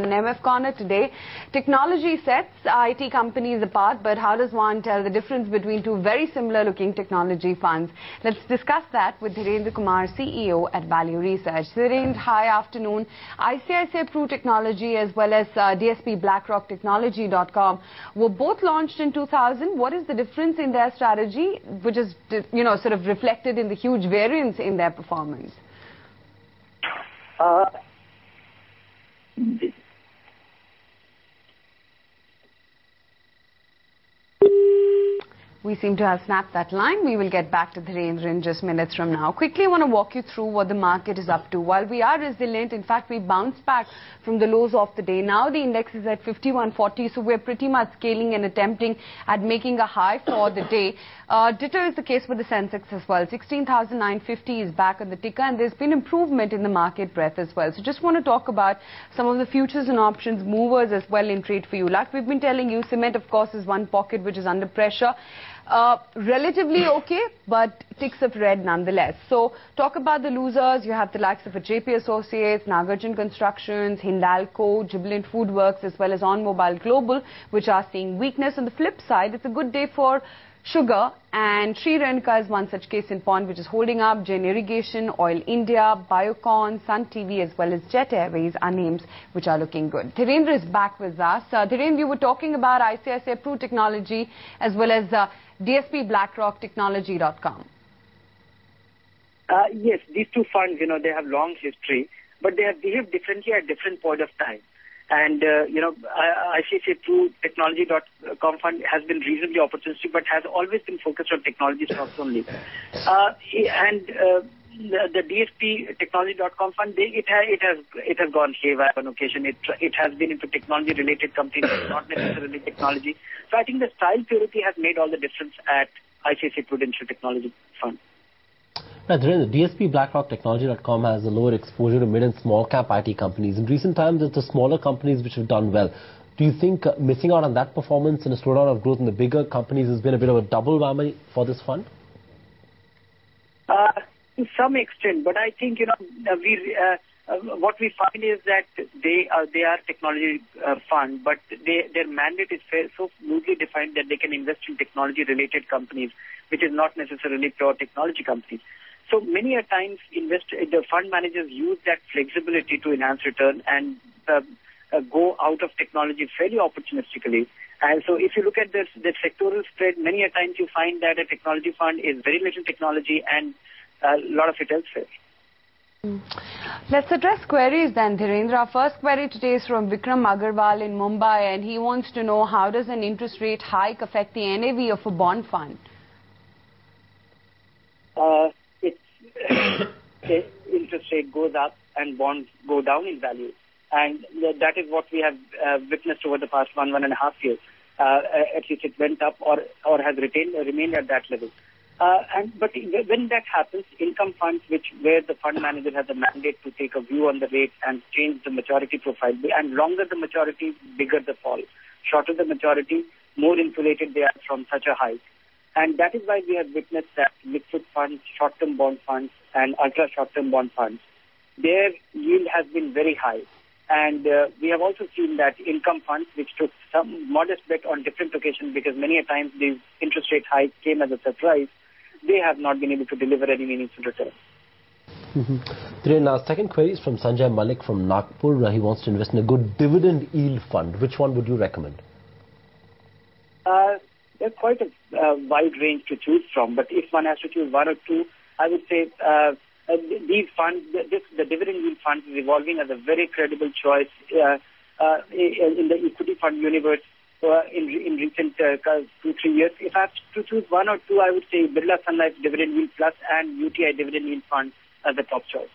on MF Corner today. Technology sets IT companies apart, but how does one tell the difference between two very similar looking technology funds? Let's discuss that with Dhirendra Kumar, CEO at Value Research. Dhirendra, hi, afternoon. ICICI Pru Technology as well as DSP BlackRock Technology.com were both launched in 2000. What is the difference in their strategy, which is, sort of reflected in the huge variance in their performance? We seem to have snapped that line. We will get back to Dhirendra in just minutes from now. Quickly, I want to walk you through what the market is up to. While we are resilient, in fact, we bounced back from the lows of the day. Now the index is at 5140, so we're pretty much scaling and attempting at making a high for the day. Ditto is the case with the Sensex as well. 16,950 is back on the ticker, and there's been improvement in the market breadth as well. So just want to talk about some of the futures and options movers as well in trade for you. Like we've been telling you, cement, of course, is one pocket which is under pressure. Relatively okay, but ticks of red nonetheless. So talk about the losers. You have the likes of JP Associates, Nagarjun Constructions, Hindalco, Jubilant FoodWorks, as well as OnMobile Global, which are seeing weakness. On the flip side, it's a good day for sugar, and Sri Lanka is one such case in point which is holding up. Jain Irrigation, Oil India, Biocon, Sun TV as well as Jet Airways are names which are looking good. Dhirendra is back with us. Dhirendra, you were talking about ICICI Pru Technology as well as DSP BlackRock Technology.com. Yes, these two funds, they have long history, but they have behaved differently at different point of time. And, ICICI Pru Technology.com fund has been reasonably opportunistic, but has always been focused on technology stocks only. The DSP Technology.com fund, it has gone haywire on occasion. It has been into technology-related companies, not necessarily technology. So I think the style purity has made all the difference at ICICI Prudential Technology Fund. Now, Dhirendra, DSP BlackRock Technology.com has a lower exposure to mid and small cap IT companies. In recent times, it's the smaller companies which have done well. Do you think missing out on that performance and a slowdown of growth in the bigger companies has been a bit of a double whammy for this fund? To some extent, but I think what we find is that they are technology fund, but their mandate is so loosely defined that they can invest in technology-related companies, which is not necessarily pure technology companies. So many a times, the fund managers use that flexibility to enhance return and go out of technology fairly opportunistically. And so if you look at the sectoral spread, many a times you find that a technology fund is very little technology and a lot of it elsewhere. Let's address queries then, Dhirendra. Our first query today is from Vikram Agarwal in Mumbai, and he wants to know, how does an interest rate hike affect the NAV of a bond fund? Interest rate goes up and bonds go down in value. And that is what we have witnessed over the past one and a half years. At least it went up or has remained at that level. But when that happens, income funds, where the fund manager has a mandate to take a view on the rate and change the maturity profile, and longer the maturity, bigger the fall. Shorter the maturity, more insulated they are from such a hike. And that is why we have witnessed that liquid funds, short-term bond funds, and ultra-short-term bond funds, their yield has been very high. And we have also seen that income funds, which took some modest bet on different occasions, because many a times these interest rate hikes came as a surprise, they have not been able to deliver any meaningful return. Our second query is from Sanjay Malik from Nagpur. He wants to invest in a good dividend yield fund. Which one would you recommend? There's quite a wide range to choose from, but if one has to choose one or two, I would say these funds, the dividend yield fund is evolving as a very credible choice in the equity fund universe in recent 2-3 years. If I have to choose one or two, I would say Birla Sun Life Dividend Yield Plus and UTI Dividend Yield Fund as the top choice.